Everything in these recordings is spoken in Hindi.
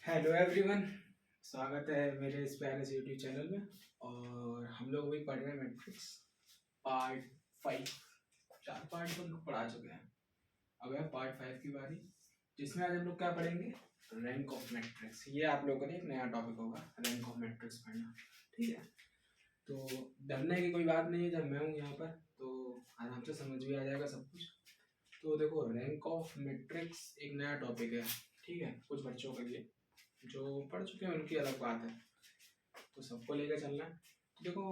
Hello everyone. स्वागत है मेरे इस प्यारे से यूट्यूब चैनल में। और हम लोग अभी पढ़ रहे हैं मैट्रिक्स पार्ट 5। 4 पार्ट तो हम लोग पढ़ा चुके हैं। अब है पार्ट 5 की बारी, जिसमें आज हम लोग क्या पढ़ेंगे, रैंक ऑफ मैट्रिक्स। ये आप लोगों के लिए एक नया टॉपिक होगा, रैंक ऑफ मैट्रिक्स पढ़ना। ठीक है, तो डरने की कोई बात नहीं है, जब मैं हूँ यहाँ पर तो आराम से समझ भी आ जाएगा सब कुछ। तो देखो, रैंक ऑफ मैट्रिक्स एक नया टॉपिक है। ठीक है, कुछ बच्चों के लिए, जो पढ़ चुके हैं उनकी अलग बात है, तो सबको लेकर चलना है। देखो,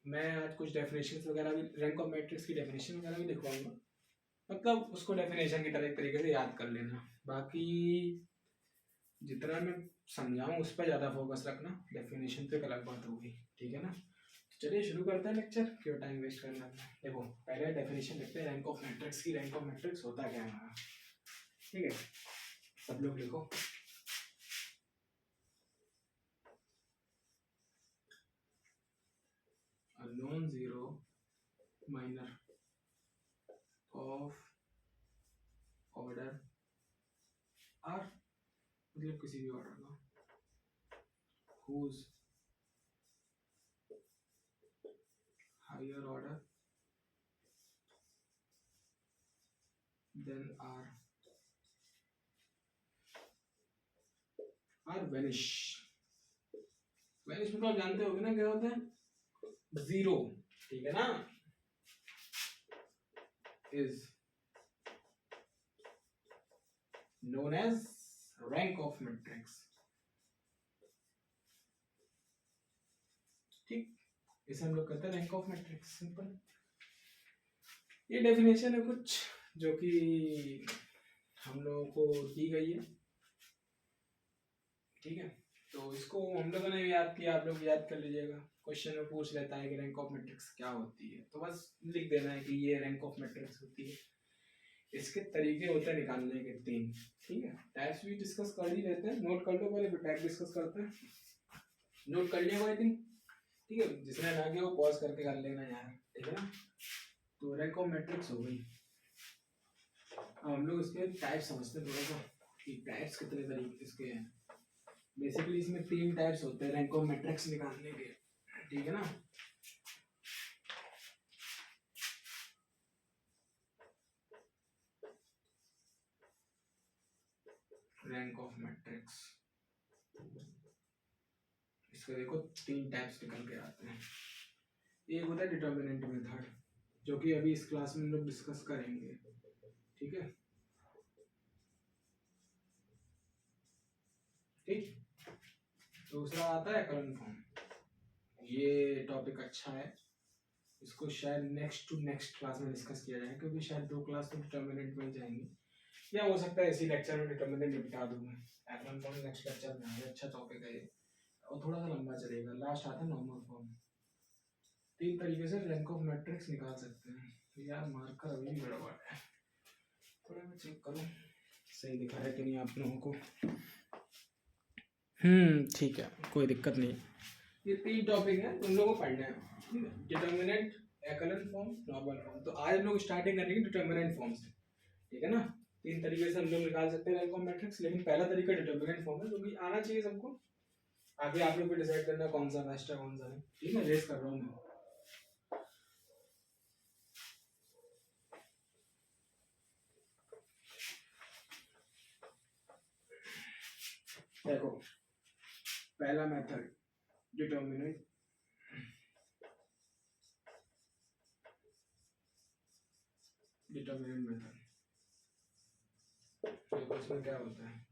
मैं आज कुछ डेफिनेशन वगैरह भी, रैंक ऑफ मैट्रिक्स की डेफिनेशन वगैरह भी लिखवाऊंगा। मतलब उसको डेफिनेशन की तरह एक तरीके से याद कर लेना। बाकी जितना मैं समझाऊँ उस पर ज़्यादा फोकस रखना, डेफिनेशन तो एक अलग बात होगी। ठीक है ना, चलिए शुरू करते हैं लेक्चर, क्यों टाइम वेस्ट करना है। देखो, पहले डेफिनेशन लिखते हैं रैंक ऑफ मैट्रिक्स की। रैंक ऑफ मैट्रिक्स होता क्या है हमारा, ठीक है, सब लोग लिखो। Non zero minor of order r, मतलब किसी भी ऑर्डर का, whose higher order than are vanish। Vanish मतलब आप जानते होगे ना क्या होता है, जीरो। ठीक है ना, is known as rank of matrix। ठीक, इसे हम लोग कहते हैं रैंक ऑफ मैट्रिक्स, सिंपल। ये डेफिनेशन है कुछ जो कि हम लोगों को दी गई है। ठीक है, तो इसको हम लोगों ने भी याद किया, आप लोग याद कर लीजिएगा। क्वेश्चन में पूछ लेता है कि रैंक ऑफ मैट्रिक्स क्या होती है, तो बस लिख देना है कि ये रैंक ऑफ मैट्रिक्स होती है। इसके तरीके होते हैं निकालने के 3। ठीक है, टाइप्स भी डिस्कस कर ही लेते हैं, नोट कर लो पहले, फिर टाइप डिस्कस करते हैं। नोट कर लिया कोई दिन, ठीक है, जिसने ना किया वो पॉज करके कर लेना यार। ठीक है ना, तो रैंक ऑफ मैट्रिक्स हो गई। अब हम लोग इसके टाइप समझते हैं थोड़ा सा, कि टाइप्स कितने तरीके इसके हैं। बेसिकली इसमें 3 टाइप्स होते हैं रैंक ऑफ मैट्रिक्स निकालने के। ठीक है ना, रैंक ऑफ मैट्रिक्स, इसके देखो 3 टाइप्स निकल के आते हैं। एक होता है डिटर्मिनेंट मेथड, जो कि अभी इस क्लास में हम लोग डिस्कस करेंगे। ठीक है, ठीक। दूसरा आता है कलन फॉर्म। ये टॉपिक अच्छा है, इसको शायद नेक्स्ट टू नेक्स्ट क्लास में डिस्कस किया जाए, क्योंकि शायद 2 क्लास तो डिटर्मिनेंट में जाएंगी, या हो सकता है इसी लेक्चर में डिटर्मिनेंट निपटा दूं मैं। कलन फॉर्म नेक्स्ट लेक्चर में आएगा, अच्छा टॉपिक है ये, और थोड़ा सा लंबा चलेगा। लास्ट आता है नॉर्मल फॉर्म। 3 तरीके से रैंक ऑफ मैट्रिक्स निकाल सकते हैं। यार मार्कर अभी भी गड़बड़ है, थोड़ा मैं चेक करूँ सही दिखा है कि नहीं आप लोगों को। ठीक है, कोई दिक्कत नहीं। ये 3 टॉपिक है, तुम लोगों को पढ़ना है। ठीक है, डिटर्मिनेंट, एकलन फॉर्म, नॉर्मल फॉर्म। तो आज हम लोग स्टार्टिंग करेंगे डिटर्मिनेंट फॉर्म से। ठीक है ना, 3 तरीके से हम लोग निकाल सकते हैं रैंक ऑफ मैट्रिक्स, लेकिन पहला तरीका डिटर्मिनेंट फॉर्म है, जो कि आना चाहिए सबको। आगे आप लोग भी डिसाइड करना कौन सा बेस्ट है कौन सा नहीं। ठीक है, रेस कर रहा हूँ मैं। देखो, पहला मेथड डिटर्मिनेंट, डिटर्मिनेंट मेथड। देखो इसमें क्या होता है,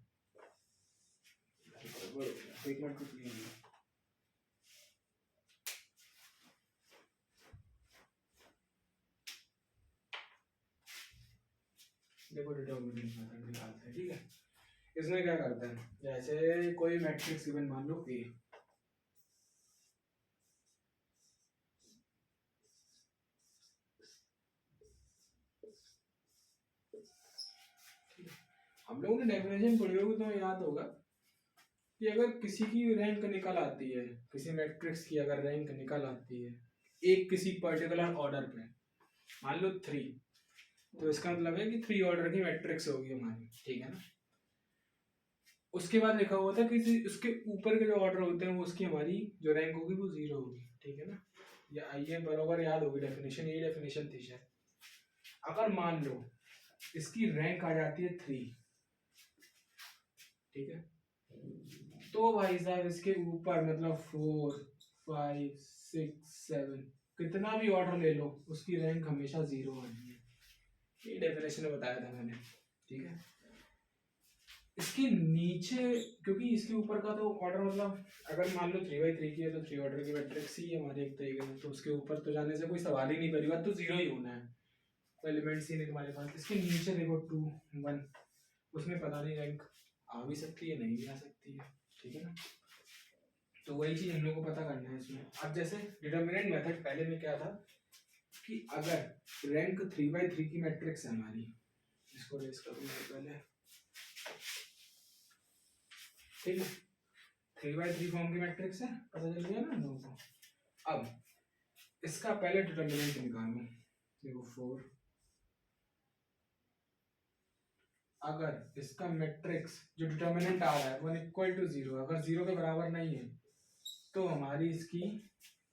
एक मिनट कुछ नहीं है। देखो डिटर्मिनेंट मेथड निकालते हैं। ठीक है, इसमें क्या करते हैं, जैसे कोई मैट्रिक्स गिवन मान लो ए, हम लोगों ने डेफिनेशन पढ़ी होगी तो याद होगा कि अगर किसी की रैंक निकल आती है, किसी मैट्रिक्स की अगर रैंक निकल आती है एक किसी पर्टिकुलर ऑर्डर पे, मान लो 3, तो इसका मतलब है कि 3 ऑर्डर की मैट्रिक्स होगी हमारी। ठीक है ना, उसके बाद लिखा हुआ था कि उसके ऊपर के जो ऑर्डर होते हैं वो उसकी हमारी जो रैंक होगी वो 0 होगी, ठीक है ना। ये बराबर याद होगी डेफिनेशन, यही डेफिनेशन थी शायद। अगर मान लो इसकी रैंक आ जाती है 3, ठीक है, तो भाई साहब इसके ऊपर मतलब 4 5 6 7 कितना भी ऑर्डर ले लो उसकी रैंक हमेशा 0 आनी है, ये डेफिनेशन में बताया था मैंने, ठीक है। इसके नीचे क्योंकि इसके ऊपर का तो ऑर्डर मतलब अगर मान लो 3/3 की है तो 3 ऑर्डर की मैट्रिक्स ही है हमारे एक तरीके से, तो उसके ऊपर तो जाने से कोई सवाल ही नहीं, पहली बात तो 0 ही होना है, कोई एलिमेंट्स ही नहीं तुम्हारे पास। इसके नीचे देखो 2 1, उसमें पता नहीं रैंक आ भी सकती है नहीं भी आ सकती है, ठीक है ना। तो वही चीज हम लोग को पता करना है इसमें। अब जैसे डिटर्मिनेंट मेथड पहले में क्या था कि अगर रैंक 3/3 की मैट्रिक्स है हमारी, इसको रेस करूंगा पहले, ठीक है, 3/3 फॉर्म की मैट्रिक्स है, पता चल गया ना हम लोगों को। अब इसका पहले डिटर्मिनेंट निकालो, देखो 4, अगर इसका मैट्रिक्स जो डिटर्मिनेंट आ रहा है 1 = 0, अगर 0 के बराबर नहीं है तो हमारी इसकी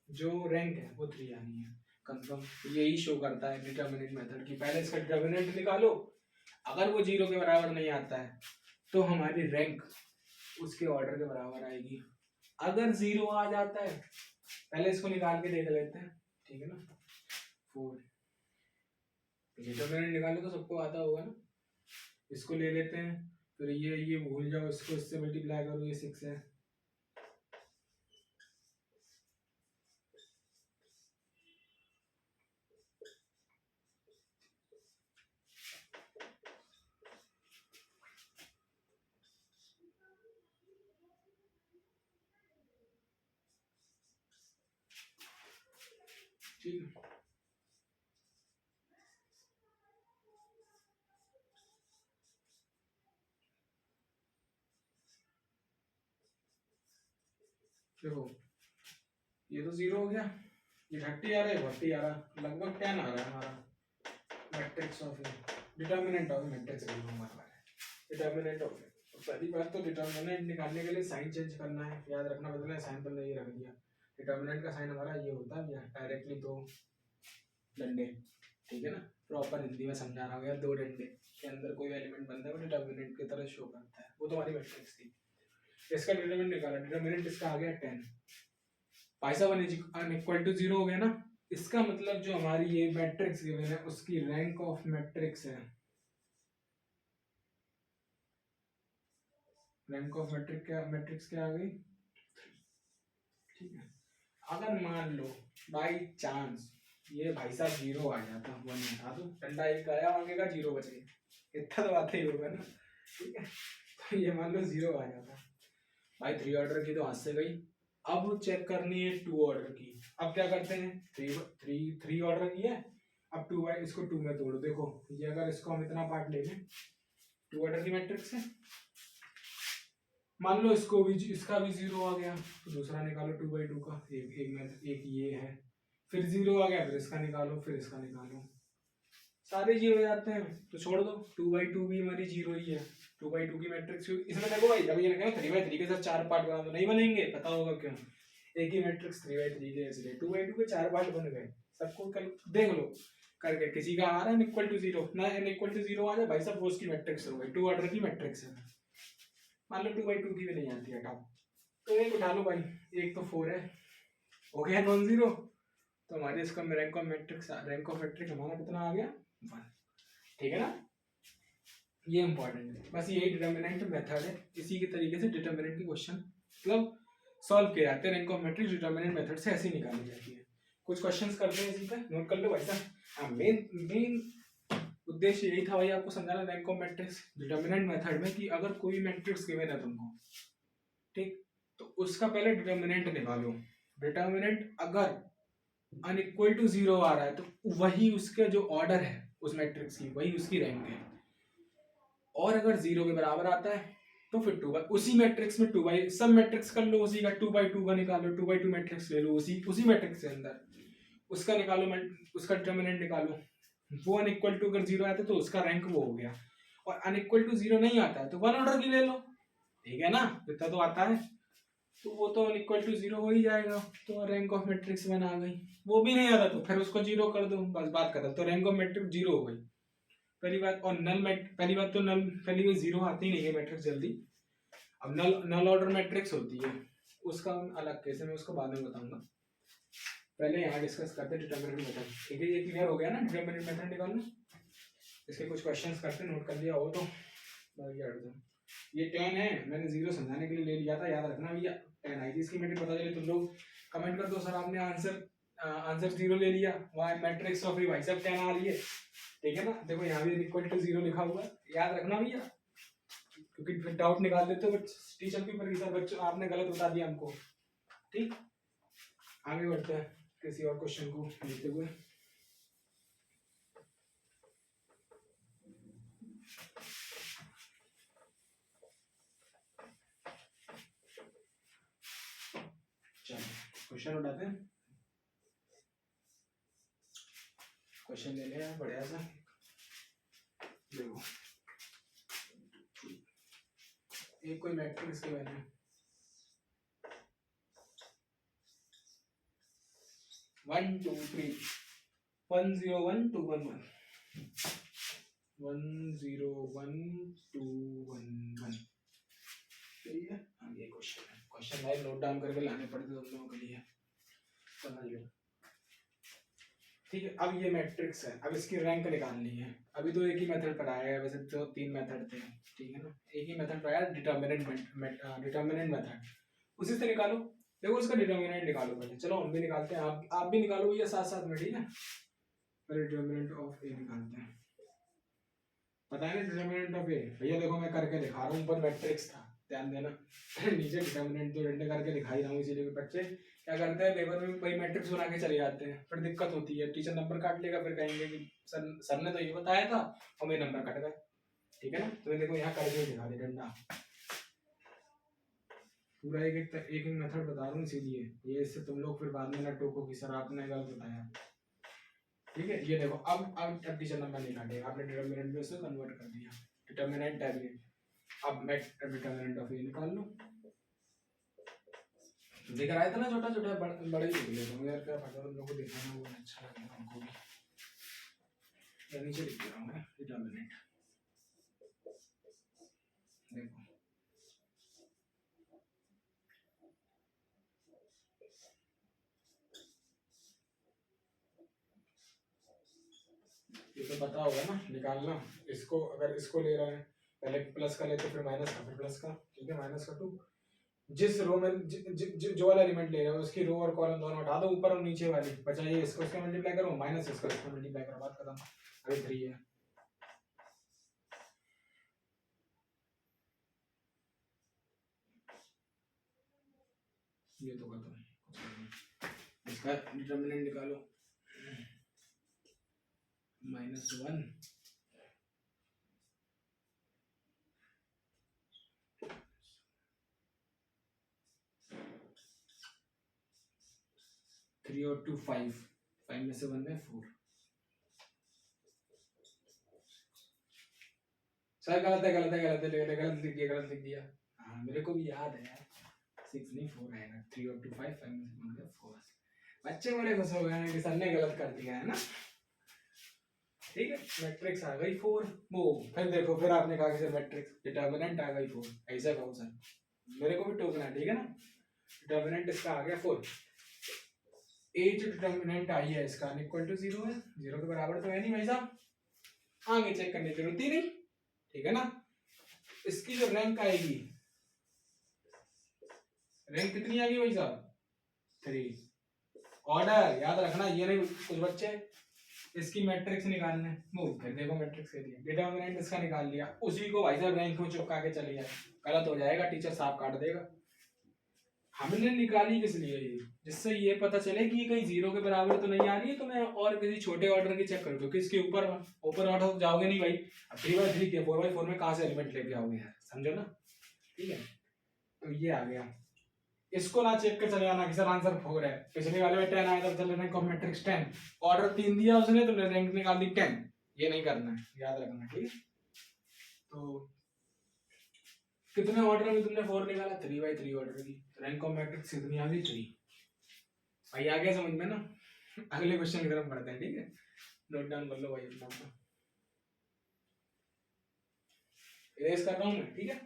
जो रैंक है वो 3 आनी है कंफर्म। यही शो करता है डिटर्मिनेंट मेथड की, पहले इसका डिटर्मिनेंट निकालो, अगर वो 0 के बराबर नहीं आता है तो हमारी रैंक उसके ऑर्डर के बराबर आएगी। अगर 0 आ जाता है, पहले इसको निकाल के देख लेते हैं, ठीक है ना। 4 डिटर्मिनेंट निकालो तो सबको आता होगा ना, इसको ले लेते हैं, फिर ये भूल जाओ, इसको इससे मल्टीप्लाई करो, ये 6 है, ठीक है। देखो ये तो 0 हो गया, ये 30 आ रहा है, 40 आ रहा, लगभग 10 आ रहा है हमारा matrix of determinant of matrix determinant of. पहली बात तो डिटर्मिनेंट निकालने के लिए साइन चेंज करना है, याद रखना, बदलना है साइन, पर ये रख दिया। डिटर्मिनेंट का साइन हमारा ये होता है डायरेक्टली 2 डंडे, ठीक है ना, प्रॉपर हिंदी में समझा रहा हूँ यार, 2 डंडे के अंदर कोई एलिमेंट बनता है वो डिटर्मिनेंट की तरह शो करता है, वो तो हमारी मैट्रिक्स थी। इसका डिटर्मिनेंट निकाला, डिटर्मिनेंट इसका आ गया 10, भाई साहब =0 हो गया ना। इसका मतलब जो हमारी ये मैट्रिक्स गिवन है उसकी रैंक ऑफ मैट्रिक्स है, रैंक ऑफ मैट्रिक्स क्या आ गई, ठीक है। अगर मान लो बाई चांस ये भाई साहब 0 आ जाता, 1 हटा दो, डंडा एक आया आगे का 0 बच गया, इतना तो बात ही होगा ना, ठीक है। तो ये मान लो 0 आ जाता भाई, 3 ऑर्डर की तो हाथ से गई। अब चेक करनी है 2 ऑर्डर की, अब क्या करते हैं, 3 ऑर्डर की है, अब 2 बाई इसको 2 में तोड़ो, देखो ये अगर इसको हम इतना पार्ट ले लें, 2 ऑर्डर की मैट्रिक्स है, मान लो इसको भी इसका भी 0 आ गया तो दूसरा निकालो 2/2 का, एक ये है, फिर 0 आ गया, फिर इसका निकालो, फिर इसका निकालो, सारे 0 हो जाते हैं तो छोड़ दो, 2/2 भी हमारी 0 ही है, 2/2 की मैट्रिक्स। इसमें देखो भाई अभी ये लगा 3/3 के साथ 4 पार्ट बना दो, नहीं बनेंगे, पता होगा क्यों, एक ही मैट्रिक्स 3/3 के, इसलिए 2/2 के 4 पार्ट बन गए, सबको कल देख लो करके, किसी का आ रहा है n=0 ना, n=0 आ जाए भाई साहब वो उसकी मैट्रिक्स हो गई, 2 ऑर्डर की मैट्रिक्स है। मान लो 2/2 की भी नहीं आती है, हटाओ, तो एक उठा लो भाई, एक तो 4 है, हो गया नॉन जीरो, तो हमारे इसका रैंक ऑफ मैट्रिक्स हमारा कितना आ गया 1, ठीक है ना। ये इंपॉर्टेंट है, बस यही डिटर्मिनेंट मेथड है, इसी के तरीके से डिटर्मिनेंट की क्वेश्चन मतलब सॉल्व किए जाते हैं, rank of matrix determinant method से ऐसे ही निकाली जाती है। कुछ क्वेश्चंस करते हैं इसी पे, नोट कर लो भाई साहब। हाँ, मेन उद्देश्य यही था भाई आपको समझाना rank of matrix determinant method में, कि अगर कोई मैट्रिक्स गिवन है तुमको, ठीक, तो उसका पहले डिटर्मिनेंट निकालो, डिटर्मिनेंट अगर अनइक्वल टू 0 आ रहा है तो वही उसका जो ऑर्डर है उस मैट्रिक्स की, वही उसकी रैंक है, और अगर 0 के बराबर आता है तो फिर 2 उसी मैट्रिक्स में 2 सब मैट्रिक्स कर लो उसी का, 2/2 का निकालो, 2/2 मैट्रिक्स ले लो उसी मैट्रिक्स के अंदर, उसका निकालो, उसका डिटर्मिनेंट निकालो, वो अनइक्वल टू अगर 0 आता है तो उसका रैंक वो हो गया, और अनइक्वल टू 0 नहीं आता है तो 1 ऑर्डर की ले लो, ठीक है ना, इतना तो आता है, तो वो तो इक्वल टू 0 हो ही जाएगा। तो रैंक ऑफ मैट्रिक्स 1 आ गई। वो भी नहीं आता तो फिर उसको 0 कर दो, बस बात खत्म। तो रैंक ऑफ मैट्रिक्स 0 हो गई पहली बात। और पहली बात तो नल पहली बार 0 आती नहीं है मैट्रिक्स जल्दी। अब नल ऑर्डर मैट्रिक्स होती है, उसका अलग केस है, मैं उसको बाद में बताऊंगा। पहले यहाँ डिस्कस करते हैं डिटरमिनेंट मेथड। ठीक है, ये क्लियर हो गया ना डिटरमिनेंट मेथड निकालना। इसके कुछ क्वेश्चंस करते, नोट कर लिया हो तो ये 10 है, मैंने 0 समझाने के लिए ले लिया था, याद रखना भैया। 10 आई थी, इसकी मैट्रिक्स पता चले तुम लोग कमेंट कर दो सर आपने आंसर 0 ले लिया, वहाँ मैट्रिक्स ऑफ भाई सब 10 आ रही है। ठीक है ना, देखो यहाँ भी इक्वल टू 0 लिखा हुआ है, याद रखना भैया, क्योंकि फिर डाउट निकाल देते हो टीचर के ऊपर, सर बच्चों आपने गलत बता दिया हमको। ठीक, आगे बढ़ते हैं किसी और क्वेश्चन को देखते हुए। क्वेश्चन उठाते हैं, क्वेश्चन ले लिया बढ़िया सा। देखो एक कोई मैट्रिक्स के बारे में 1 2 3 1 0 1 2 1 1 1 0 1 2 1 1। सही है, आगे क्वेश्चन है। क्वेश्चन लाइव नोट डाउन करके लाने पड़ते तुम लोगों के लिए, समझ लो। ठीक है, अब ये मैट्रिक्स है, अब इसकी रैंक निकालनी है। अभी तो एक ही मेथड पढ़ाया है, वैसे तो 3 मेथड थे। ठीक है ना, एक ही मेथड पढ़ाया, डिटरमिनेंट मेथड, उसी से निकालो। देखो उसका डिटरमिनेंट निकालो पहले, चलो हम भी निकालते हैं, आप भी निकालो भैया साथ साथ में। ठीक है, पहले डिटरमिनेंट ऑफ ए निकालते हैं। पता है ना डिटरमिनेंट ऑफ ए, भैया देखो मैं करके दिखा रहा हूँ, ऊपर मैट्रिक्स था, ध्यान देना। नीचे डिटरमिनेंट तो डंडे करके दिखा ही रहा हूँ, इसीलिए बच्चे क्या करते हैं पेपर में वही मैट्रिक्स बना के चले जाते हैं, फिर दिक्कत होती है, टीचर नंबर काट लेगा, फिर कहेंगे कि सर ने तो ये बताया था और मेरे नंबर कट गए। ठीक है ना, तो देखो यहाँ करके दिखा दे डंडा, पूरा एक एक मेथड बता रहा हूँ इसीलिए, ये इससे तुम लोग फिर बाद में ना टोको कि सर आपने गलत बताया। ठीक है, ये देखो अब टीचर नंबर नहीं काटेगा, आपने डिटरमिनेंट में उसको कन्वर्ट कर दिया, डिटरमिनेंट है। अब मैं डिटरमिनेंट ऑफ ए निकाल लूं, दिख रहा है था ना छोटा छोटा, बड़े ही लिख लेता हूँ यार, क्या पता तुम लोगों को दिखाना वो अच्छा लगेगा हमको भी। या नीचे लिख दे रहा हूँ मैं डिटरमिनेंट, देखो ये तो पता होगा ना निकालना। इसको अगर इसको ले रहा है, पहले प्लस का ले तो फिर माइनस का, फिर प्लस का। ठीक है, माइनस का 2, जिस रो में जो वाला एलिमेंट ले रहे हो उसकी रो और कॉलम दोनों हटा दो, ऊपर और नीचे वाली बचाइए, इसको इसका मल्टीप्लाई करो, माइनस इसको इसका मल्टीप्लाई करो, बात खत्म। अभी 3 है, ये तो खत्म। इसका डिटरमिनेंट निकालो, -1 3 और 2 5, 5 में से 1 में 4। सर गलत है गलत है गलत है, गलत लिख दिया। हाँ मेरे को भी याद है यार, 6 नहीं 4 आएगा, 3 और 2 5, 5 में से 1 में 4। बच्चे बड़े खुश हो गए कि सर ने गलत कर दिया है ना। ठीक है, मैट्रिक्स आ गई 4। वो फिर देखो, फिर आपने कहा कि सर मैट्रिक्स डिटरमिनेंट आ गई 4, ऐसा कहो सर, मेरे को भी टोकना है। ठीक है ना, डिटरमिनेंट इसका आ गया 4। ए जो डिटरमिनेंट आई है इसका इक्वल टू 0 है, 0 के बराबर तो है नहीं भाई साहब, आगे चेक करने की जरूरत ही नहीं। ठीक है ना, इसकी जो रैंक आएगी, रैंक कितनी आ गई भाई साहब 3। ऑर्डर याद रखना, ये नहीं कुछ बच्चे इसकी मैट्रिक्स निकालने, वो फिर देखो मैट्रिक्स के लिए डिटरमिनेंट इसका निकाल लिया, उसी को भाई साहब रैंक में चिपका के चले जाए, गलत हो जाएगा, टीचर साफ काट देगा। हमने निकाली किस लिए ये, जिससे ये पता चले कि ये कहीं 0 के बराबर तो नहीं आ रही है, तो मैं और किसी छोटे ऑर्डर की चेक करूँ, क्योंकि इसके ऊपर ऑर्डर तो जाओगे नहीं भाई, 3/3 के 4/4 में कहाँ से एलिमेंट लेके आओगे यार, समझो ना। ठीक है, तो ये आ गया, इसको ना चेक कर चले जाना कि सर आंसर 4 है, पिछले वाले में 10 आया था, चल रैंक ऑफ मैट्रिक्स 10, ऑर्डर 3 दिया उसने तो रैंक निकाल दी 10, ये नहीं करना है, याद रखना। ठीक है, तो कितने ऑर्डर में तुमने 4 निकाला? 3/3 ऑर्डर की। रैंक ऑफ मैट्रिक्स कितनी आ गई? 3। भाई आ गया समझ में ना? अगले क्वेश्चन की तरफ बढ़ते हैं, ठीक है? नोट डाउन कर लो भाई अपना अपना। इरेज कर रहा हूँ मैं, ठीक है?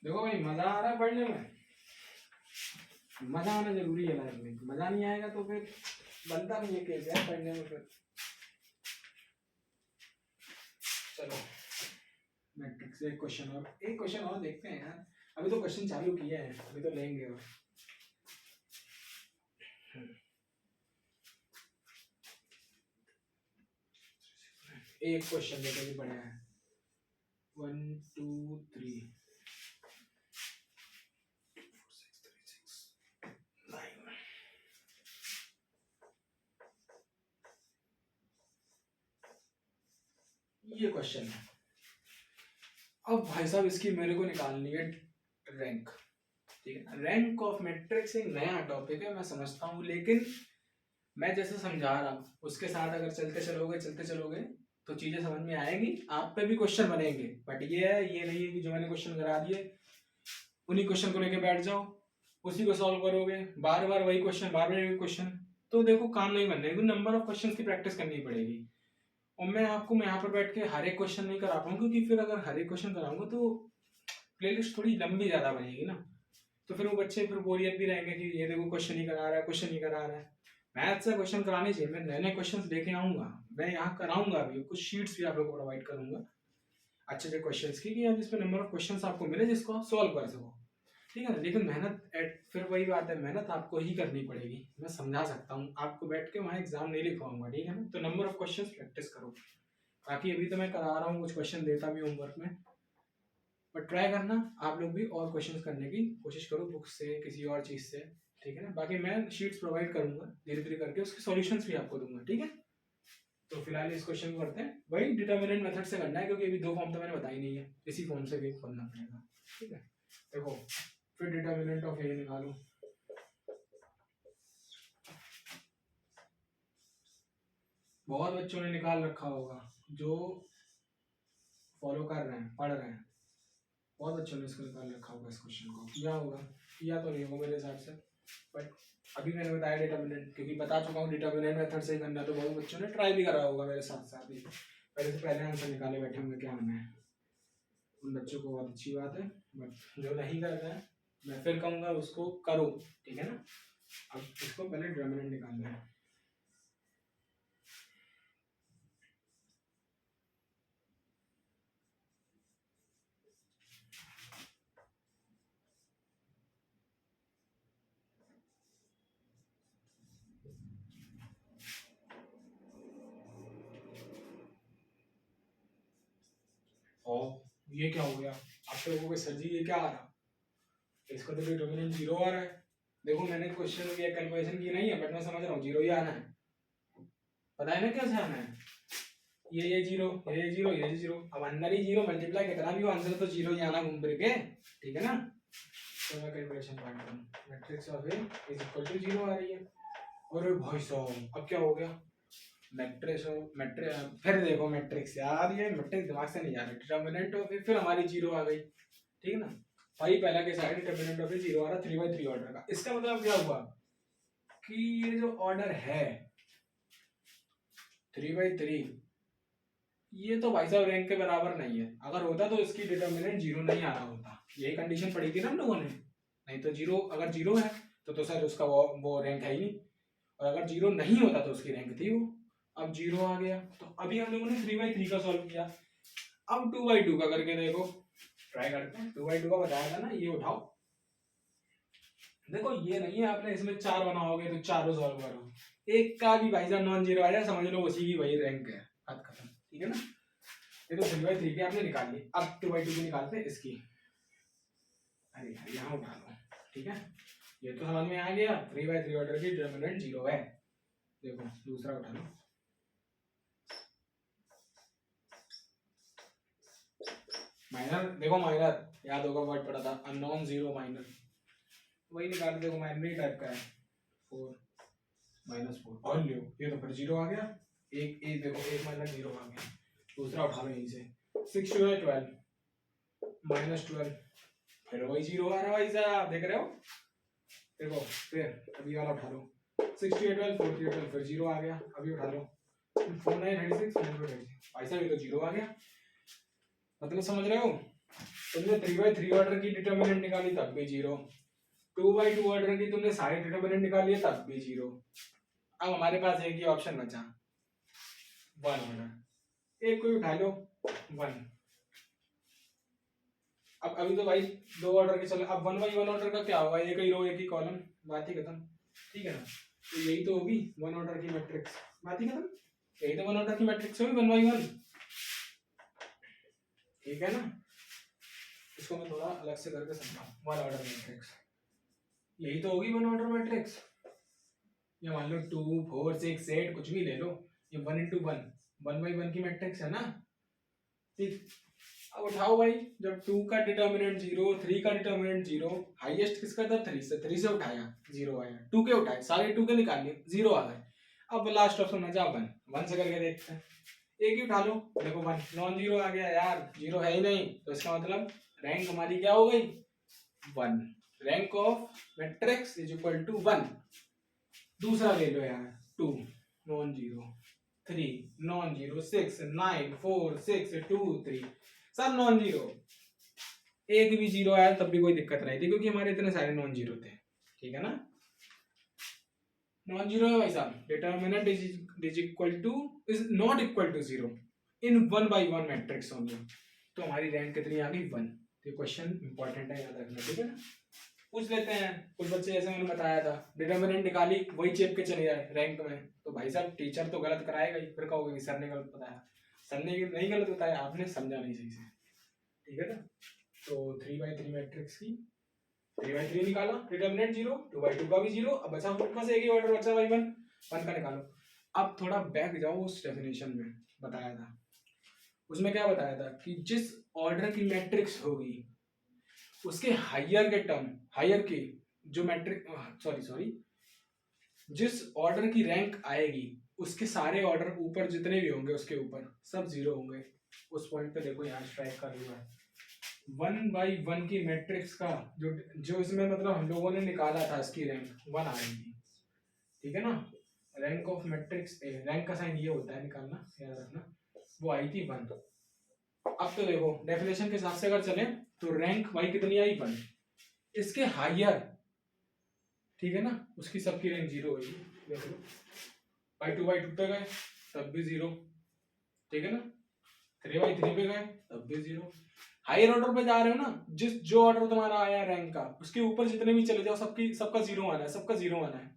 देखो भाई, मजा आ रहा है पढ़ने में। मजा आना जरूरी है लाइफ में। मजा नहीं आएगा तो फिर बनता नहीं है केस यार पढ़ने में फिर। चलो मैट्रिक्स एक क्वेश्चन और देखते हैं यार। अभी तो क्वेश्चन चालू किए हैं, अभी तो लेंगे। और एक क्वेश्चन देखो भी बढ़िया है। 1 2 3 ये क्वेश्चन है। अब भाई साहब इसकी मेरे को निकालनी है रैंक, ठीक है? रैंक ऑफ मैट्रिक्स एक नया टॉपिक है मैं समझता हूँ, लेकिन मैं जैसे समझा रहा हूँ उसके साथ अगर चलते चलोगे तो चीजें समझ में आएंगी, आप पे भी क्वेश्चन बनेंगे। बट ये नहीं है कि जो मैंने क्वेश्चन करा दिए उन्हीं क्वेश्चन को लेके बैठ जाओ, उसी को सॉल्व करोगे, बार बार वही क्वेश्चन, तो देखो काम नहीं बनने। नंबर ऑफ क्वेश्चन की प्रैक्टिस करनी पड़ेगी। और मैं यहाँ पर बैठ के हर एक क्वेश्चन नहीं करा पाऊंगा, क्योंकि फिर अगर हर एक क्वेश्चन कराऊंगा तो प्लेलिस्ट थोड़ी लंबी ज्यादा बनेगी ना, तो फिर वो बच्चे फिर बोरियत भी रहेंगे कि ये देखो क्वेश्चन ही करा रहा है। मैथ से क्वेश्चन कराने चाहिए। मैं नए नए क्वेश्चन लेके आऊंगा, मैं यहाँ कराऊंगा भी, कुछ शीट्स भी आप लोगों को प्रोवाइड करूंगा अच्छे अच्छे क्वेश्चंस की, कि आप जिसमें नंबर ऑफ क्वेश्चंस आपको मिले जिसको आप सॉल्व कर सको, ठीक है ना? लेकिन फिर वही बात है, मेहनत आपको ही करनी पड़ेगी। मैं समझा सकता हूँ, आपको बैठ के वहाँ एग्जाम नहीं लिखवाऊंगा, ठीक है ना? तो नंबर ऑफ क्वेश्चन प्रैक्टिस करो। बाकी अभी तो मैं करा रहा हूँ, कुछ क्वेश्चन देता भी होमवर्क में, बट ट्राई करना आप लोग भी और क्वेश्चन करने की कोशिश करो बुक से, किसी और चीज़ से, ठीक है ना? बाकी मैं शीट्स प्रोवाइड करूंगा धीरे धीरे करके, उसके सॉल्यूशंस भी आपको दूंगा, ठीक है? तो फिलहाल इस क्वेश्चन को करते हैं। वही डिटर्मिनेंट मेथड से करना है, क्योंकि अभी 2 फॉर्म तो मैंने बताई नहीं है, इसी फॉर्म से भी करना पड़ेगा, ठीक है? देखो फिर डिटर्मिनेंट ऑफ ए निकालो। बहुत बच्चों ने निकाल रखा होगा जो फॉलो कर रहे हैं, पढ़ रहे हैं। बहुत बच्चों ने इसको निकाल रखा होगा, इस क्वेश्चन को किया होगा, किया तो नहीं होगा मेरे हिसाब से, बट अभी मैंने बताया डिटर्मिनेंट, क्योंकि बता चुका हूँ डिटर्मिनेंट मेथड से करना, तो बहुत बच्चों ने ट्राई भी करा होगा मेरे साथ साथ ही, पहले से पहले आंसर निकाले बैठे होंगे क्या होना है। उन बच्चों को बहुत अच्छी बात है, बट जो नहीं कर रहा है मैं फिर कहूँगा उसको करो, ठीक है ना? अब इसको पहले डिटर्मिनेंट निकालना है। और ये क्या हो गया? आप तो लोगों के सर जी ये क्या आ रहा? इसका तो डिटर्मिनेंट 0 आ रहा है। देखो मैंने क्वेश्चन की कैलकुलेशन की नहीं है, बट मैं समझ रहा हूँ 0 ही आना है। पता है ना कैसे आना है? ये 0, ये 0, ये 0, अब अंदर ही 0 मल्टीप्लाई कितना भी हो आंसर तो 0 ही आना घूम फिर के, ठीक है ना? तो मैं कैलकुलेशन पॉइंट करूँ, matrix of A is equal to 0 आ रही है। और भाई साहब अब क्या हो गया? फिर देखो मैट्रिक्स, यार ये मैट्रिक्स दिमाग से नहीं जा रही। डिटर्मिनेंट ऑफ ए फिर हमारी 0 आ गई, ठीक है ना? भाई पहला केस आया डिटर्मिनेंट ऑफ ए 0 आ रहा 3/3 ऑर्डर का। इसका मतलब क्या हुआ कि ये जो ऑर्डर है 3/3, ये तो भाई साहब रैंक के बराबर नहीं है। अगर होता तो इसकी डिटर्मिनेंट 0 नहीं आ रहा होता, यही कंडीशन पड़ी थी ना हम लोगों ने। नहीं तो 0, अगर 0 है तो सर उसका वो रैंक है ही नहीं, और अगर 0 नहीं होता तो उसकी रैंक थी वो। अब 0 आ गया, तो अभी हम लोगों ने 3/3 का सॉल्व किया। अब 2/2 का करके देखो, ट्राई करते हैं। 2/2 का बताया था ना, ये उठाओ। देखो ये नहीं है आपने इसमें 4 बनाओगे तो चारों सॉल्व करो, एक का भी भाई साहब नॉन जीरो आ जाए समझ लो उसी की वही रैंक है, बात खत्म, ठीक है ना? ये तो 3/3 की आपने निकाल ली। अब 2/2 की निकालते हैं इसकी। अरे यार यहाँ उठा लो, ठीक है? ये तो समझ में आ गया 3/3 ऑर्डर की डिटर्मिनेंट 0 है। देखो दूसरा उठा लो, माइनर। देखो माइनर याद होगा, वर्ड पढ़ा था अननोन 0 माइनर, वही निकाल। देखो माइनर ही टाइप का है 4 -4 और लो, ये तो फिर 0 आ गया। एक एक देखो, एक माइनस 0 आ गया, दूसरा उठा लो यहीं से। 6 2 12 -12, फिर वही 0 आ रहा भाई साहब, देख रहे हो? देखो फिर अभी वाला उठा लो, 6 2 12 4 3 12, फिर 0 आ गया, अभी उठा लो 4 9 36 भाई साहब, ये तो 0 आ गया। मतलब समझ रहे हो? तुमने 3/3 ऑर्डर की डिटर्मिनेंट निकाली तब भी 0, 2/2 ऑर्डर की तुमने सारी डिटर्मिनेंट निकाली है तब भी 0। अब हमारे पास एक ही ऑप्शन बचा, 1 ऑर्डर। एक कोई उठा लो 1। अब अभी तो भाई 2 ऑर्डर के चले, अब 1/1 ऑर्डर का क्या होगा? एक ही रो एक ही कॉलम, बात ही खत्म। ठीक है ना? तो यही तो होगी 1 ऑर्डर की मैट्रिक्स, बात ही खत्म। यही तो 1 ऑर्डर की मैट्रिक्स होगी 1/1। ठीक है ना? इसको मैं थोड़ा अलग से करके समझाऊं। 1 ऑर्डर मैट्रिक्स यही तो होगी 1 ऑर्डर मैट्रिक्स। ये मान लो 2 4 6 8 कुछ भी ले लो, ये 1 into 1 1/1 की मैट्रिक्स है ना। ठीक, अब उठाओ भाई, जब 2 का डिटर्मिनेंट 0, 3 का डिटर्मिनेंट 0, हाईएस्ट किसका था? 3 से उठाया 0 आया, 2 के उठाए सारे 2 के निकाल लिए 0 आ गए। अब लास्ट ऑप्शन बचा 1 से करके देखते हैं। एक ही उठा लो, देखो 1 नॉन 0 आ गया यार, 0 है ही नहीं, तो इसका मतलब रैंक हमारी क्या हो गई? 1। Rank of matrix is equal to 1। दूसरा ले लो यार, 2 नॉन 0, 3 नॉन 0, 6 9 4 6 2 3 सब नॉन 0। एक भी 0 आया तब भी कोई दिक्कत नहीं थी, क्योंकि हमारे इतने सारे नॉन 0 थे। ठीक है ना? नॉन 0 है भाई साहब, determinant is equal to, is not equal to 0 in 1/1 matrix only. तो हमारी रैंक कितनी आ गई? 1। तो क्वेश्चन इंपॉर्टेंट है, याद रखना। ठीक है ना? पूछ लेते हैं। कुछ बच्चे जैसे मैंने बताया था, डिटर्मिनेंट निकाली वही चेप के चले जाए रैंक में, तो भाई साहब टीचर तो गलत कराएगा ही, फिर कहोगे कि सर ने गलत बताया। सर ने नहीं गलत बताया, आपने समझा नहीं सही से। ठीक है ना? तो 3/3 मैट्रिक्स की 3/3 निकाला, डिटर्मिनेंट 0, 2/2 का भी 0, अब बचा बस एक ही ऑर्डर बचा भाई 1 का निकालो। अब थोड़ा बैक जाओ, उस डेफिनेशन में बताया था, उसमें क्या बताया था कि जिस ऑर्डर की मैट्रिक्स होगी उसके हायर के टर्म, हायर की जो मैट्रिक, सॉरी जिस ऑर्डर की रैंक आएगी उसके सारे ऑर्डर ऊपर जितने भी होंगे उसके ऊपर सब 0 होंगे। उस पॉइंट पे देखो यहाँ स्ट्राइक कर हुआ है 1/1 की मैट्रिक्स का जो जो इसमें मतलब हम लोगों ने निकाला था, इसकी रैंक 1 आ रही थी। ठीक है ना? रैंक ऑफ मैट्रिक्स, रैंक का साइन ये होता है निकालना, याद रखना। वो आई थी 1। अब तो देखो डेफिनेशन के हिसाब से अगर चले तो रैंक भाई कितनी आई? 1। इसके हायर, ठीक है ना, उसकी सबकी रैंक 0 होगी। देख लो 2/2 पे गए तब भी 0। ठीक है ना? 3/3 पे गए तब भी 0। हायर ऑर्डर पे जा रहे हो ना, जिस जो ऑर्डर तुम्हारा आया रैंक का उसके ऊपर जितने भी चले जाओ सबकी सबका 0 आना है, सबका 0 आना है।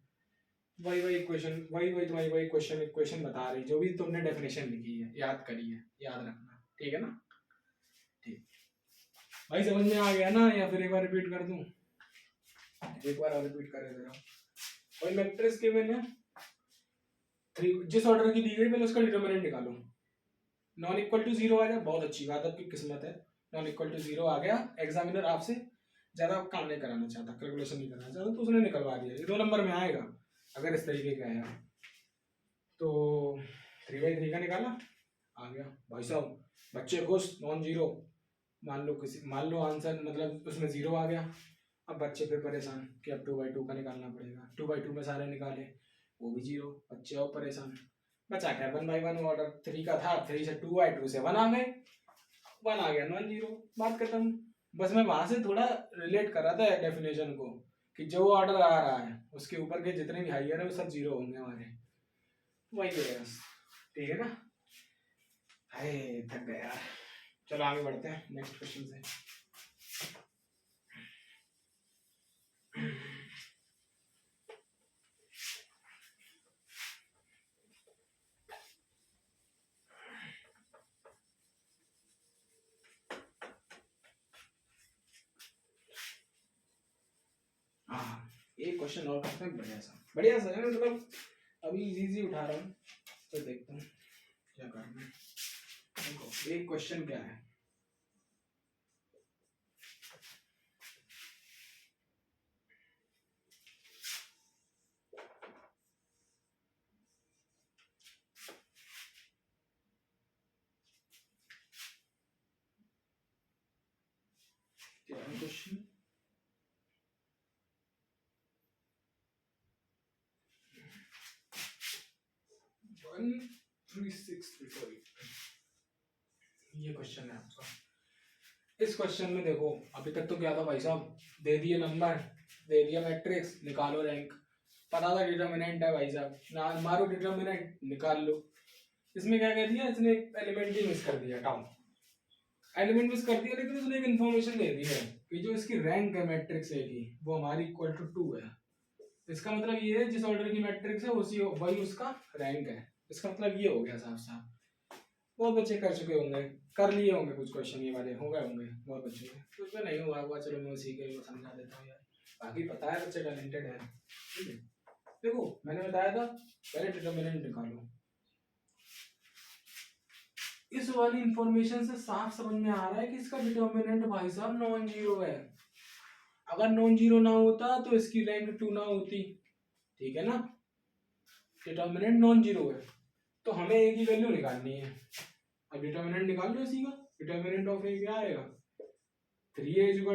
वही इक्वेशन, वही तुम्हारी वही इक्वेशन बता रही, जो भी तुमने डेफिनेशन लिखी है, याद करी है, याद रखना। ठीक है ना? ठीक भाई, समझ में आ गया ना? या फिर एक बार रिपीट कर दूं? एक बार और रिपीट कर दे रहा हूं। वही मैट्रिक्स के मैंने 3 जिस ऑर्डर की दी गई पहले उसका डिटरमिनेंट निकालो। नॉन इक्वल टू 0 आ गया, बहुत अच्छी बात, आपकी किस्मत है। नॉन इक्वल टू 0 आ गया, एग्जामिनर आपसे ज्यादा काम नहीं कराना चाहता, कैलकुलेशन नहीं करना चाहता, तो उसने निकलवा दिया। ये 2 नंबर में आएगा अगर इस तरीके का आया। तो 3/3 का निकाला, आ गया भाई साहब, बच्चे खुश, नॉन 0। मान लो आंसर मतलब उसमें 0 आ गया। अब बच्चे फिर परेशान कि अब 2/2 का निकालना पड़ेगा। 2/2 में सारे निकाले, वो भी 0, बच्चे और परेशान। बचा क्या? 1/1 ऑर्डर 3 का था, 3 से 2 आए, 2 से 1 आ गए, 1 आ गया नॉन 0, बात खत्म। बस मैं वहां से थोड़ा रिलेट कर रहा था डेफिनेशन को, कि जो ऑर्डर आ रहा है उसके ऊपर के जितने भी हाइयर है वो सब 0 होंगे हमारे, वही है बस। ठीक है ना? हाय थक गया यार, चलो आगे बढ़ते हैं नेक्स्ट क्वेश्चन से। हाँ, एक क्वेश्चन और करते हैं, बढ़िया सा है, मतलब अभी इजी उठा रहा हूँ, तो देखते हैं क्या करना है। देखो एक क्वेश्चन क्या है, क्वेश्चन। ये क्वेश्चन है आपका। इस क्वेश्चन में देखो अभी तक तो क्या था भाई साहब, दे दिए नंबर, दे दिया मैट्रिक्स, निकालो रैंक, पता था डिटर्मिनेंट है भाई साहब, ना मारो डिटर्मिनेंट निकाल लो। इसमें क्या कह दिया इसने, एक एलिमेंट ही मिस कर दिया, टाउ एलिमेंट मिस कर दिया, लेकिन उसने एक इन्फॉर्मेशन दे दी है कि जो इसकी रैंक है मैट्रिक्स ए की वो हमारी इक्वल टू 2 है। इसका मतलब ये है जिस ऑर्डर की मैट्रिक्स है उसी वही उसका रैंक है। इसका मतलब ये हो गया साफ साफ। बहुत बच्चे कर चुके होंगे, कर लिए होंगे कुछ क्वेश्चन ये वाले, हो गए होंगे बहुत बच्चों के, कुछ में नहीं हुआ हुआ, चलो मैं उसी के वो समझा देता हूँ यार, बाकी पता है बच्चे टैलेंटेड है। ठीक है, देखो मैंने बताया था पहले डिटर्मिनेंट निकालो। इस वाली इंफॉर्मेशन से साफ समझ में आ रहा है कि इसका डिटर्मिनेंट भाई साहब नॉन जीरो है। अगर नॉन जीरो ना होता तो इसकी रैंक 2 ना होती, ठीक है ना। डिटर्मिनेंट नॉन जीरो है तो हमें ए की वैल्यू निकालनी है। अब डिटर्मिनेंट निकाल लो इसी का, डिटर्मिनेंट ऑफ ए क्या आएगा, 3a इज -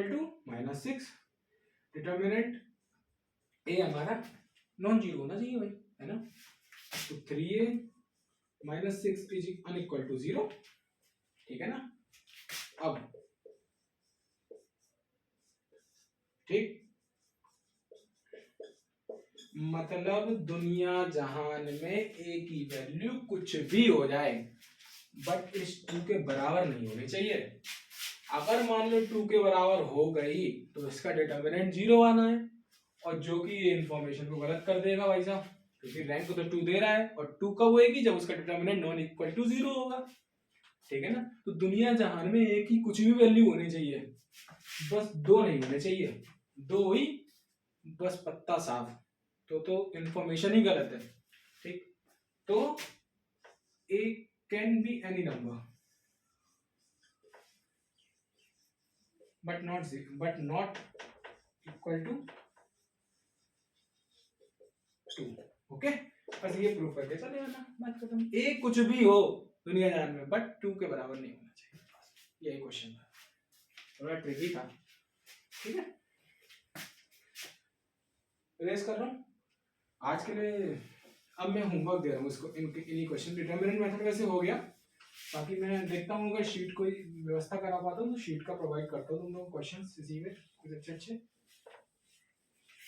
6। डिटर्मिनेंट ए हमारा नॉन जीरो होना चाहिए भाई, है ना। तो 3a - 6 इज अनइक्वल टू 0, ठीक है ना। अब ठीक, मतलब दुनिया जहान में ए की वैल्यू कुछ भी हो जाए बट इस 2 के बराबर नहीं होनी चाहिए। अगर मान लो 2 के बराबर हो गई तो इसका डिटर्मिनेंट 0 आना है, और जो कि ये इंफॉर्मेशन को गलत कर देगा भाई साहब, क्योंकि रैंक को तो 2 दे रहा है, और 2 कब होएगी जब उसका डिटर्मिनेंट नॉन इक्वल टू 0 होगा, ठीक है ना। तो दुनिया जहान में ए की कुछ भी वैल्यू होनी चाहिए, बस 2 नहीं होने चाहिए, 2 हुई बस पत्ता साफ, तो इंफॉर्मेशन ही गलत है, ठीक। तो a can be any number but not equal to 2, okay. बस ये प्रूफ करके चले जाना, बात खत्म। ए कुछ भी हो दुनिया जान में बट 2 के बराबर नहीं होना चाहिए, यही क्वेश्चन था, थोड़ा ट्रिकी था, ठीक है। रेस कर रहा हूँ आज के लिए। अब मैं होमवर्क दे रहा हूँ इसको, इन्हीं क्वेश्चन। डिटर्मिनेंट मेथड वैसे हो गया, बाकी मैं देखता हूँ अगर शीट कोई व्यवस्था करा पाता हूँ तो शीट का प्रोवाइड करता हूँ तुम लोग क्वेश्चन इसी में कुछ अच्छे अच्छे।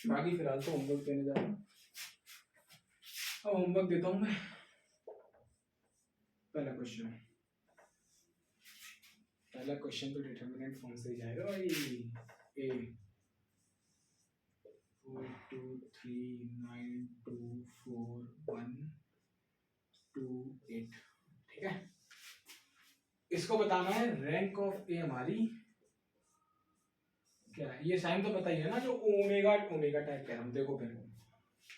बाकी फिलहाल तो होमवर्क देने जा रहा हूँ। अब होमवर्क देता हूँ मैं। पहला क्वेश्चन तो डिटर्मिनेंट फॉर्म से ही जाएगा भाई। ए 4 2 3 9 2 4 1 2 8, ठीक है। इसको बताना है रैंक ऑफ ए हमारी क्या है। ये साइन तो पता ही है ना, जो ओमेगा ओमेगा टाइप का, हम देखो फिर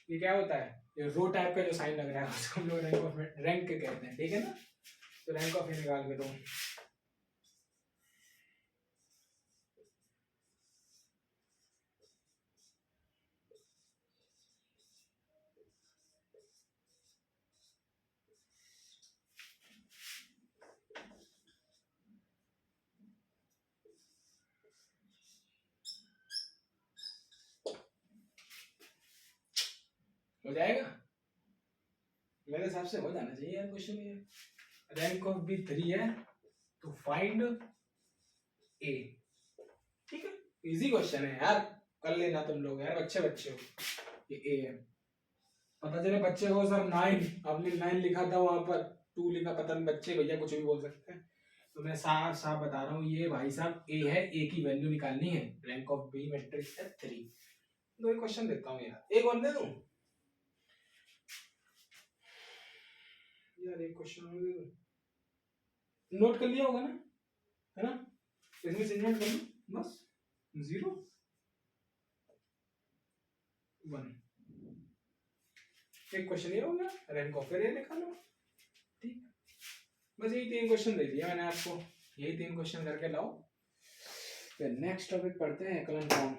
ये क्या होता है, ये रो टाइप का जो साइन लग रहा है उसको हम लोग रैंक ऑफ रैंक के कहते हैं, ठीक है ना। तो रैंक ऑफ ए निकाल के दो। हो जाएगा मेरे हिसाब से, हो जाना चाहिए यार क्वेश्चन ये। रैंक ऑफ बी 3 है तो फाइंड ए, ठीक है। इजी क्वेश्चन है यार, कर लेना तुम लोग यार, बच्चे बच्चे हो। ये ए है, पता चले बच्चे हो सर 9, आपने 9 लिखा था वहां पर 2 लिखा, पता नहीं, बच्चे भैया कुछ भी बोल सकते हैं। तो मैं साफ साफ बता रहा हूँ ये भाई साहब ए है, ए की वैल्यू निकालनी है, रैंक ऑफ बी मैट्रिक्स है 3। दो एक क्वेश्चन देता हूँ यार, एक और दे दूं यार, एक क्वेश्चन और दे दूं। नोट कर लिया होगा ना, है ना। इसमें से नोट कर लो बस, 0 1, एक क्वेश्चन ये हो गया, रैंक ऑफ ए लिखा लो, ठीक। बस यही 3 क्वेश्चन दे दिया मैंने आपको, यही 3 क्वेश्चन करके लाओ। फिर नेक्स्ट टॉपिक पढ़ते हैं, एक्लन फॉर्म।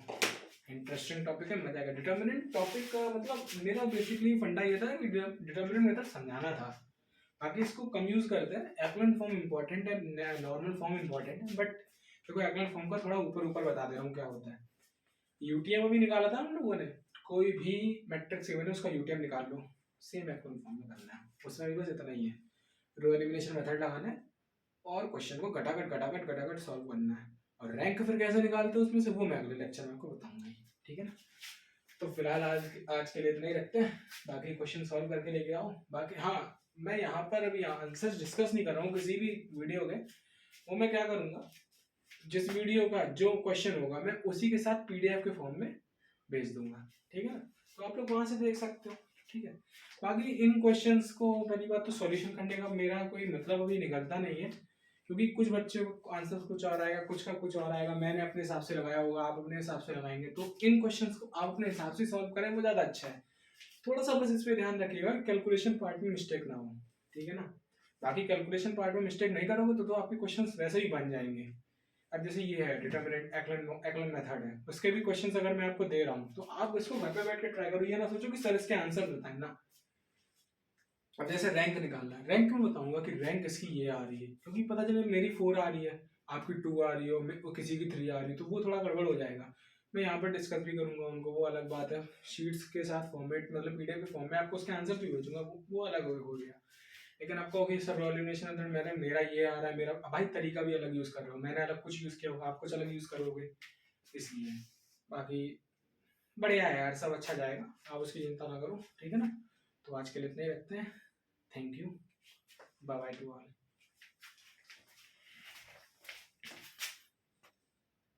इंटरेस्टिंग टॉपिक है, मजा आएगा। डिटर्मिनेंट टॉपिक मतलब मेरा बेसिकली फंडा ये था कि डिटर्मिनेंट मेथड समझाना था, बाकी इसको कम यूज करते हैं। एक्लन फॉर्म इंपॉर्टेंट है, नॉर्मल फॉर्म इंपॉर्टेंट है, बट देखो एक्लन फॉर्म का थोड़ा ऊपर ऊपर बता दे रहा हूँ क्या होता है। यूटीएम अभी निकाला था हम लोगों ने, कोई भी मैट्रिक्स गिवन है उसका यूटीएम निकाल लो, सेम एक्लन फॉर्म में करना है, उसमें भी बस इतना ही है, रो एलिमिनेशन मेथड लगाना है और क्वेश्चन को घटाघट सॉल्व करना है। और रैंक फिर कैसे निकालते हैं उसमें से, वो मैं अगले लेक्चर में आपको बताऊंगा, ठीक है ना। तो फिलहाल आज के लिए इतना ही रखते हैं, बाकी क्वेश्चन सॉल्व करके लेके आओ। बाकी हाँ, मैं यहाँ पर अभी आंसर डिस्कस नहीं कर रहा हूँ किसी भी वीडियो के, वो मैं क्या करूँगा, जिस वीडियो का जो क्वेश्चन होगा मैं उसी के साथ पीडीएफ के फॉर्म में भेज दूंगा, ठीक है ना, तो आप लोग वहाँ से देख सकते हो, ठीक है। बाकी इन क्वेश्चंस को पहली बात तो सॉल्यूशन करने का मेरा कोई मतलब अभी निकलता नहीं है, क्योंकि कुछ बच्चे को आंसर कुछ और आएगा, कुछ का कुछ और आएगा, मैंने अपने हिसाब से लगाया होगा, आप अपने हिसाब से लगाएंगे, तो इन क्वेश्चंस को आप अपने हिसाब से सॉल्व करें वो ज़्यादा अच्छा है। थोड़ा सा बस इस पर ध्यान रखिएगा कैलकुलेशन पार्ट में मिस्टेक ना हो, ठीक है ना। बाकी कैलकुलेशन पार्ट में मिस्टेक नहीं करोगे तो आपके क्वेश्चन वैसे ही बन जाएंगे। अब जैसे ये है डिटरमिनेंट एक्लन मेथड है, उसके भी क्वेश्चंस अगर मैं आपको दे रहा हूँ तो आप इसको घर पे बैठ के ट्राई करो, ये ना सोचो कि सर इसके आंसर बताएं ना। अब जैसे रैंक निकालना है, रैंक में बताऊंगा कि रैंक इसकी ये आ रही है, क्योंकि पता चले मेरी 4 आ रही है, आपकी 2 आ रही हो, किसी की 3 आ रही है, तो वो थोड़ा गड़बड़ हो जाएगा। मैं यहाँ पर डिस्कस भी करूंगा उनको, वो अलग बात है, शीट्स के साथ फॉर्मेट मतलब पीडीएफ के फॉर्म में आपको उसके आंसर भी भेजूंगा, वो अलग हो गया। लेकिन आपको कि सर एलिमिनेशन अंदर मैंने मेरा ये आ रहा है, मेरा भाई तरीका भी अलग यूज कर रहा हूँ, मैंने अलग कुछ यूज किया होगा, आप कुछ अलग यूज करोगे, इसलिए बाकी बढ़िया है यार, सब अच्छा जाएगा, आप उसकी चिंता ना करो, ठीक है ना। तो आज के लिए इतने ही रखते हैं, thank you, bye bye to all.